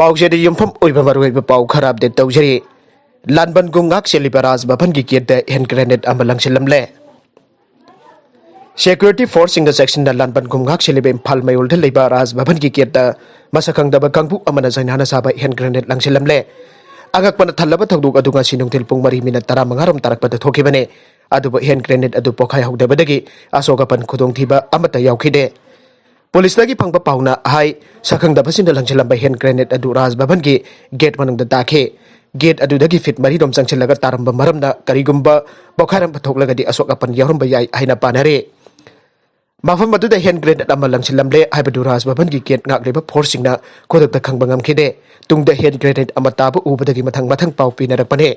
पाउजेद युमफम ओइबा मरुइबा पाउ खराब दे तौजरी लानबन गुंगाक सेलिबा राज भवन की गेट हैंड ग्रेनेड अमा लंगसिलमले सिक्योरिटी फोर्स सिंग सेक्शन दा लानबन गुंगाक सेलिबा इम्फाल मयूल द लेबा राज भवन की गेट मसखंग दबा कांगबु अमना जैनाना साबा हैंड ग्रेनेड लंगसिलमले अगकपन थल्लबा थौदुक अदुगा सिनुंथिल पुंग मरी मिनट 15 तारकपद थोखिबने अदुब हैंड ग्रेनेड अदु पोखाय हौदबदगी असोगपन खुदोंथिबा अमता यावखिदे पुलिस लगी फंग पाउना हाई सखंग दबसिन लंगसिलमबा हैंड ग्रेनेड अदु राज भवन की गेट मनुंग ताखे गेट अदुदगी फिट मरी दोम चंगसिलगा तारंबा मरमदा करिगुंबा पोखारम पथोकलगदी असोगपन यावरंबा याय हाइना पानरे मफम अदुदा हैंड ग्रेनेड अमा लंगसिलमले हाइबदु राज भवन की गेट ngakलेबा फोर्सिंगना खोदकता खंगबा ngamkhide tungda हैंड ग्रेनेड अमा ताबु उबदगी मथंग मथंग पाउ पिनरपने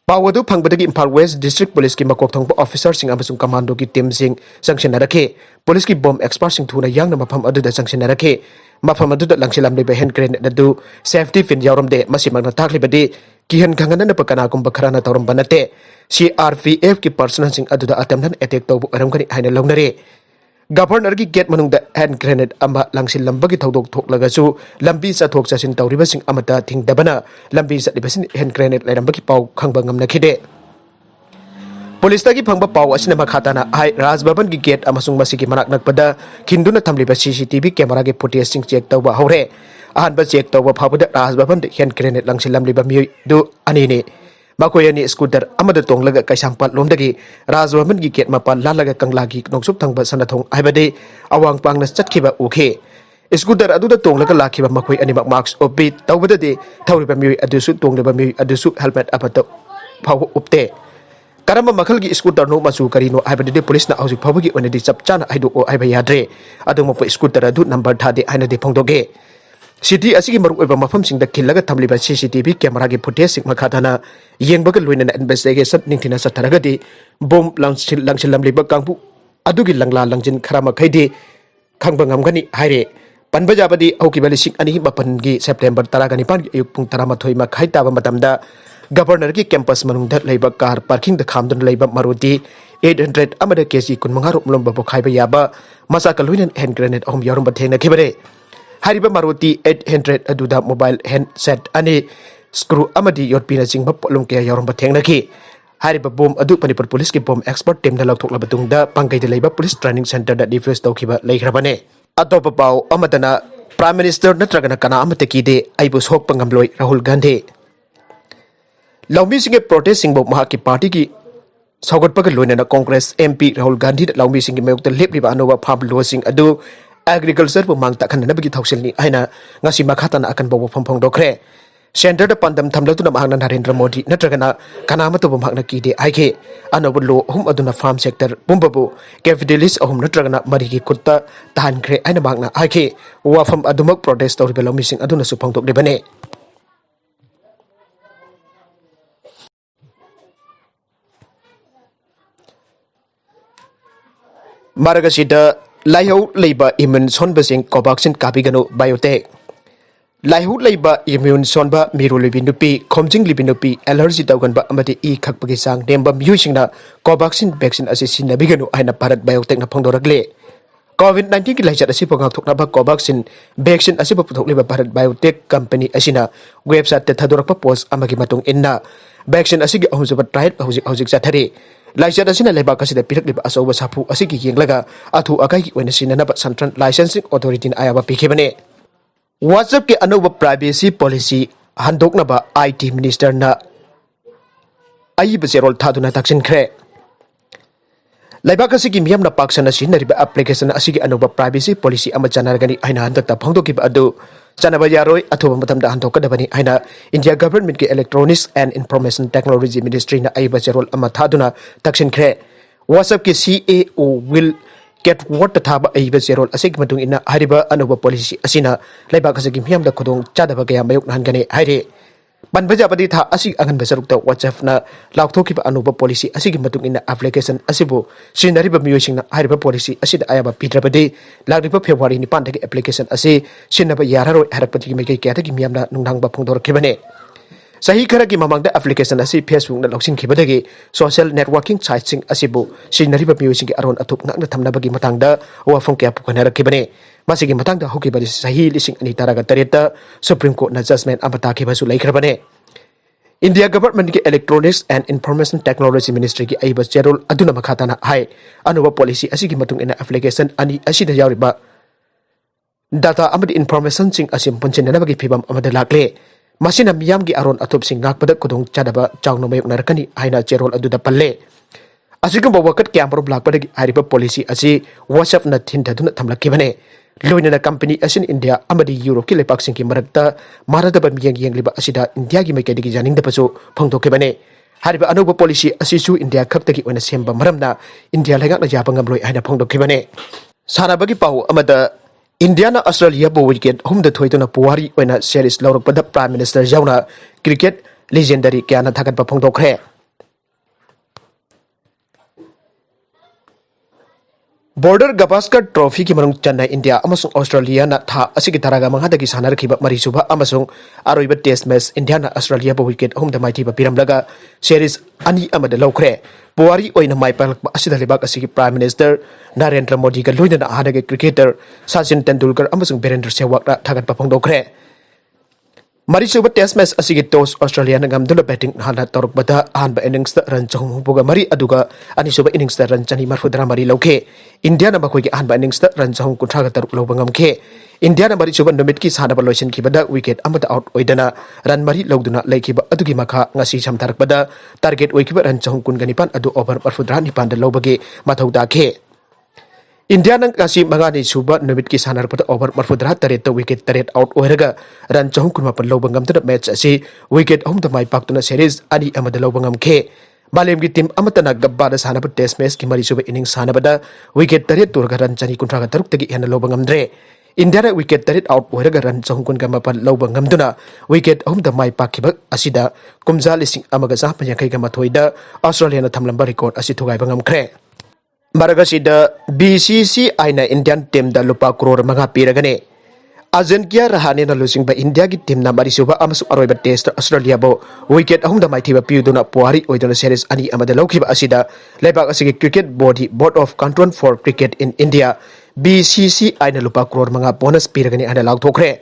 पाउ अदु फंगबदगी इम्फाल वेस्ट डिस्ट्रिक्ट पुलिस की मकोक थोंगबा ऑफिसर सिंग अमसुंग कमांडो की टीम सिंग संक्षन रखे पुलिस की बॉम्ब एक्सपर्ट सिंग थुना यांग मफम अदुदा संक्षन रखे मफम अदुदा लंगसिलमले हैंड ग्रेनेड अदु सेफ्टी फिन यावरमदे मसिमंगना ताखलिबदि किहन खंगनन पकनागुंबा खराना तौरम बनते CRPF की पर्सनल सिंग अदुदा अटेम्पट अटैक तौबु अरमगनि हाइना लौनरे गवर्नर की गेट मनुंग हैंड ग्रेनेड अमा लंगसिलमबगी थौदोक थोकलगसु लंबी चथोक चसिन तौरिबसिंग अमता थिंगदबना लंबी चलिबसिन हैंड ग्रेनेड लैरंबगी पाउ खंगबा ngamnakide पुलिस तगी फंगबा पाउ असिना मखाताना हाई राज भवन की गेट अमसुंग मसिगी मनाक नकपदा खिंदुना थमलिबा CCTV कैमरा के फुटेज सिंग चेक तौबा हौरे अहानबा चेक तौबा फाबदा राज भवन हैंड ग्रेनेड लंगसिलमलिबा मियोइ दु अनिने मकोयनी स्कूटर अमद तोंगलगा कैसांपाट लोमदगी राज भवन की गेट मपाल लालगा कंगलागी नोंसुप थंगबा सनाथोंग हाइबदे अवांग पांगना चटखिबा उखे स्कूटर अदुदा तोंगलगा लाखिबा मकोय अनिमक मार्क्स ओपी तौबददि थौरिबा मियोइ अदुसु तोंगलिबा मियोइ अदुसु हेलमेट अमत फाव उपते करम मखल की स्कूटर नो मचु करिनो हाइबदि पुलिस ना हौजिक फावगी ओनदि चपचाना हाइदो ओ हाइबा याद्रे अदुमप स्कूटर अदु नंबर थादे हाइनदि फोंदोगे सिटी असि मरुब मफम सिंह खिलगा थमलिबा CCTV कैमरा की फुटेज सिंह मखाथाना येंबगा लोइना इन्वेस्टिगेशन निंथिना सथरगदि बॉम्ब लंगसिलमलिबा कांगबु अदुगी लंगला लंजिन खरा मखैदि खंगबा ngamgani हाइरे पनबजाबदि हौकिबा लिसिंग अनि बपनगी सेप्टेम्बर 19 अयुक पुंग 13 मखाइ ताबा मतमदा गवर्नर की कैंपस मनुंगदा लेबा कार पार्किंग द खामदन लेबा मारुति 800 अमदा केजी 15 रोमलम बबखाइबा याबा मसा कलुइन हैंड ग्रेनेड अहम यारुम बथेंगना खिबरे हारिबा मारुति 800 अदुदा मोबाइल हैंडसेट अने स्क्रू अमदी योटपीना चिंगबा पोलुम के यारुम बथेंगनाखि हारिबा बॉम्ब अदु मणिपुर पुलिस की बॉम्ब एक्सपर्ट टीम दा लौथोकला बतुंगदा पंगैदा लेबा पुलिस ट्रेनिंग सेंटर दा डिफ्यूज तौखिबा लेखरबने अतोप पाउ अमदना प्राइम मिनिस्टर नत्रगना कना अमते कीदे आइबु सोकपा ngamloi राहुल गांधी लौमी सिंह प्रोटेस्ट सिंह की पार्टी की सौगटपग लोइना Congress MP Rahul Gandhi लौमी Singh मयुक्त लेपलिबा अनोबा farm law Singh अदु एग्रीकल्चर पु मांग तखननबगी थौसिलनी आइना ngasi मखाताना अकन बो फमफोंग दोखरे सेंटर द पंदम थमलतुना महांगना नरेंद्र मोदी नत्रगना कनामतो महांगना कीदे आइखे अनोब लो अहुम अदुना फार्म सेक्टर पुंबबु कैपिटलिस्ट अहुम नत्रगना मरी की कुत्ता तहानख्रे आइना मांगना आइखे वाफम अदुमक प्रोटेस्ट तौरिबा लौमी सिंह अदुना सुफोंग दोखलेबने मारगसिदा लाइहौ लेबा immune sonbasing Covaxin kappiganu Biotech लाइहौ लेबा इम्यून sonba मिरु लिबि नुपि खोमजिंग लिबि नुपि एलर्जी तौगनबा अमदि ई खकपगी सांग नेमबा मियुसिंगना Covaxin वैक्सीन असि सिनबिगनु आइना भारत बायोटेक ना फोंदोरगले COVID-19 की लाइचत असि पोंगाक थोकनाबा Covaxin वैक्सीन असि पुथोकलिबा भारत बायोटेक कंपनी असिना वेबसाइट ते थदोरकपा पोस्ट अमगी मतुंग इन्ना वैक्सीन असि गी अहुजबा ट्रायल हौजिक जाथरे लाइचत असिना लेबा कसिदा पिरकलिबा असौबा साफु असि गी येंगलगा अथु अकाई ओइना सिननबा सेंट्रल लाइसेंसिंग अथॉरिटी ना आयाबा पिखेबने WhatsApp के अनोबा प्राइवेसी पॉलिसी हंदोकनबा IT मिनिस्टर ना आइबा जेरोल थादुना ताक्सिनख्रे लाइबाक असि गी मियमना पाक्सना सिनरिबा एप्लीकेशन असि गी अनोबा प्राइवेसी पॉलिसी अमा चनारगनी आइना हंदकता फोंदोकिबा अदु चनबा यारोय अथुबा मतमदा हंदोकदबनी आइना इंडिया गवर्नमेंट के electronics and information technology ministry ना आइबा जेरोल अमा थादुना ताक्सिनख्रे WhatsApp के CEO will get what thaba aiba zerol asig matung ina hariba anuba policy asina laiba kasagi miam da khudong chadaba kaya mayuk nan gane haire banbaja badi tha asig angan besaruk ta WhatsApp na laothokkhre anuba policy asigi matung ina application asibu sinariba miyosing na hariba policy asida ayaba pidrabadi lagriba February ni pan application asi sinaba yararo harapati ki mekai kya ta ki miam na nungdang ba phongdor khibane Sahi khara ki mamang da application asi Facebook na loksing khibadagi social networking site sing asibu sinariba music ki aron atup ngak na thamnabagi matang da wa phong kya pukana rakibane masigi matang da hoki bari sahi lising ani taraga tareta Supreme Court na judgment amata ki basu laikhrabane India government ki Electronics and Information Technology Ministry ki aiba cherol aduna makhatana hai anuba policy asigi matung ina application ani asida yawriba data amadi information sing asim punchina nabagi phibam amada lakle masina miyam gi aron atop sing nakpada kudong chadaba chawno mayuk narakani haina cherol aduda palle asigum wakat kyam rom lakpada gi hariba policy asi WhatsApp na thindaduna thamlakibane loina company asin India amadi Europe ki lepak sing ki marakta maradaba miyang yang liba asida India gi mai kadigi janing da pasu phongtokibane hariba anuba policy asisu India khakta gi oina semba maramna India lengak na jaba ngamloi haina phongtokibane sanabagi pau amada India na Australia bo wicket home the thoidona Puwari oina series Lourkpada Prime Minister jauna cricket legendary kya na thagat pa phongtokkhre Border Gavaskar Trophy ki marung Chennai India amasung Australia na tha asigi taraga manghadagi sanar khiba marisuba amasung aroiba test match India na Australia bo wicket home the mighty ba piramlaga series ani amada Laothokkhre Puwari oina mai palakba asida lebak asigi Prime Minister Narendra Modi ga loina na ahadagi cricketer Sachin Tendulkar amasung Virendra Sehwag na thagat pa phongtokkhre Marisuba test match asigi toss Australia na ngamdula batting hana torokbada ahanba innings da run chahum buga mari aduga anisuba innings da run chani marfudra mari lauke India na bakoi ki ahanba innings da run chahum kunthra ga taruk lauba ngamke India na marisuba numit ki sanaba loisin kibada wicket amata out oidana run mari lauduna laikiba adugi makha ngasi samtharakbada target oikiba run chahum kun ganipan adu over marfudra nipan da laubage mathau dakhe India nang kasi mangani suba numit ki sanar pada over marfudra taret wicket taret out oiraga ran chahum kun mapan lobangam tu match asi wicket home the mai pak tu na series ani amada lobangam khe balem ki team amata na gabba da sana test match ki mari suba innings sana bada wicket taret turga ran chani kuntra ga taruk tagi hena lobangam dre India na wicket taret out oiraga ran chahum kun ga mapan lobangam tu na wicket home the mai pak ki asida kumja lising amaga sa panyakai ga mathoida Australia na thamlamba record asi thugai bangam khre Maragasida BCCI na Indian team da Lupa Crore mga piragani. Azen kia rahane na losing ba India ki team na marisuba amasuk aroiba test Australia bo wicket ahum da mai thiba piuduna Puwari oidona series ani amada laukiba asida lebak asigi cricket board of control for cricket in India BCCI na Lupa Crore mga bonus piragani ana Laothokkhre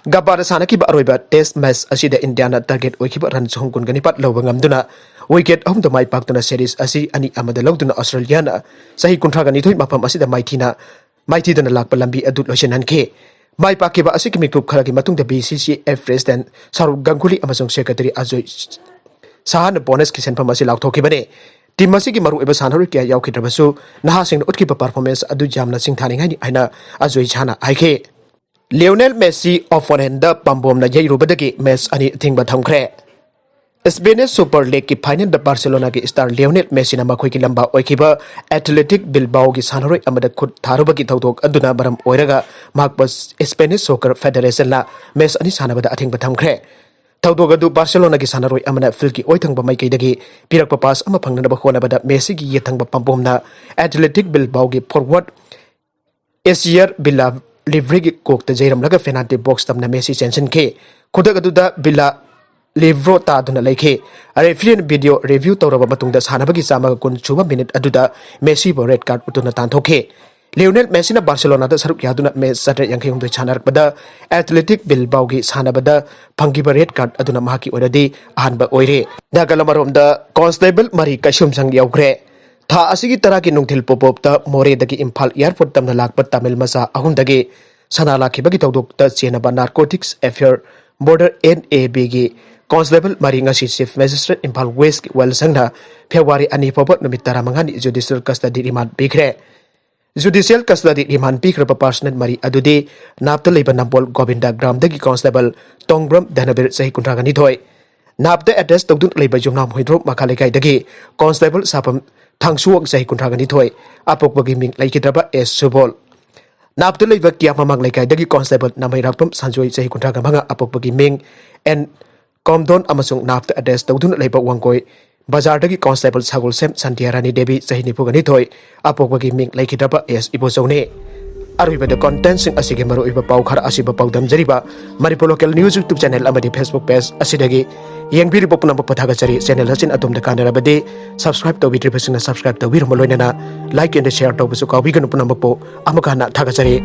Gabara sana ki ba aroiba test match asida India na target oikiba run chhung kun ganipat lobangam duna wicket ahum da mai pak tuna series asi ani amada lawduna Australia na sahi kunthra gani thoi mapam asida maithi dana lakpa lambi adut loisenan ke mai pak ba asiki mi group khara ki matung da BCCF president Saruk Ganguly amasung secretary Ajoy Sahan bonus ki senpam asi Laothokkhre team asigi maru eba sanharu kya yaukidrabasu naha sing utkiba performance adu jamna sing thani ngai aina Ajoy chana aike Lionel Messi opponent da pambom na yairubadagi match ani athingba Thamkhre Spanish Super League ki final da Barcelona ki star Lionel Messi na makhoi ki lamba oikiba Athletic Bilbao ki sanaroi amada khut tharubagi thawdok aduna baram oiraga makbas Spanish Soccer Federation la match ani sanabada athingba Thamkhre thawdok adu Barcelona ki sanaroi amana field ki oithangba mai kaidagi pirakpa pass ama phangnaba khonabada Messi ki yethangba pampom na Athletic Bilbao ki forward Asier Villa Livregi kok ta jairam laga penalty box tamna Messi chanson ke khodak aduda Villa Livro ta aduna laike referee video review tawraba matungda sanabagi chama kun chuba minute aduda Messi bo red card utuna tanthokhe Lionel Messi na Barcelona da saruk yaduna match satre yankhei humdoi chanarkbada Athletic Bilbao gi sanabada phangiba red card aduna mahaki oradi ahanba oire dagalamarom da constable mari kaishum sang yaukhre Tha asigi taraki nungthil popopta more dagi Imphal airport tamna lakpa Tamil masa ahum dagi sana lakhibagi tawdok ta chenaba narcotics affair border NAB gi constable mari ngasi chief magistrate Imphal West wal sangna February ani popot numit taramangani judicial custody remand bikre judicial custody remand bikre personal mari adudi napta leiba nampol Govinda Gram dagi constable Tongbram Danabir sahi kuntragani thoi napta address tawdun leiba jumnam hoidro makalekai dagi constable sapam Thangsuak sahi kuntragani thoi apok bagi ming laikidraba es subol naptu leiba kia mamang laikai dagi constable namai rakpam sanjoi sahi kuntraga manga apok bagi ming and komdon amasung naptu address tawdun leiba wangkoi bazar dagi constable sagul sem santiarani devi sahi nipugani thoi apok bagi ming laikidraba es ibozone अरुइबद content असिगे मरुइब पाउ खर असिब पाउदम जरिबा Manipur local news YouTube channel अमदी Facebook page असिदगी येंगबिरिबो पुनम पथागचरी चैनल हसिन अदुम दकानरबदे सब्सक्राइब तौबिद्रिबसिना सब्सक्राइब तौबिरम लोइनना लाइक एंड शेयर तौबसु काउबिगनु पुनमपो अमकाना थागचरी